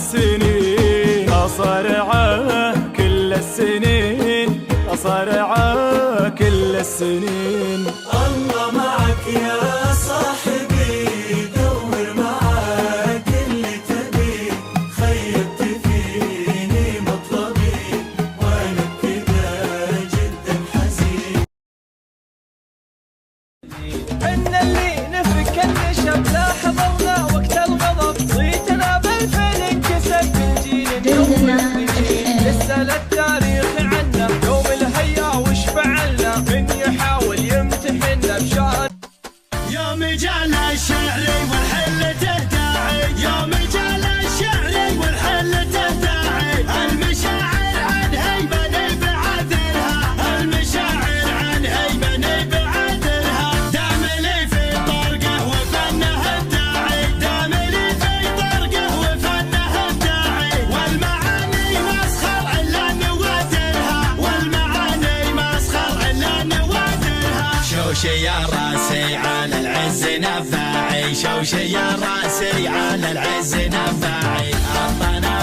السنين أصارعه كل السنين، أصارعه كل السنين. الله معك يا صاحبي، دور معاك اللي تبي، خيبت فيني مطلبي وانا بكذا جدا حزين. ان اللي نفك النشب لاحظونا وقت الغضب، صيتنا بالفعل انكسب بالجيل اليوم. يسأل التاريخ عنا يوم الهيا وش فعلنا، من يحاول يمتحنا بشأن. يا مجال الشعر والحل تداعي، يا مجال الشعر والحل تداعي، المشاعر عن هيبة نبعثرها، المشاعر عن هيبة نبعثرها. دام لي في طرقه وفنه الداعي، دام لي في طرقه وفنه الداعي، والمعاني مسخر الا نوادرها، والمعاني مسخر الا نوادرها. شوشي يا راسي على العز نفاعي، شوشي يا راسي على العز نفاعي، الطنا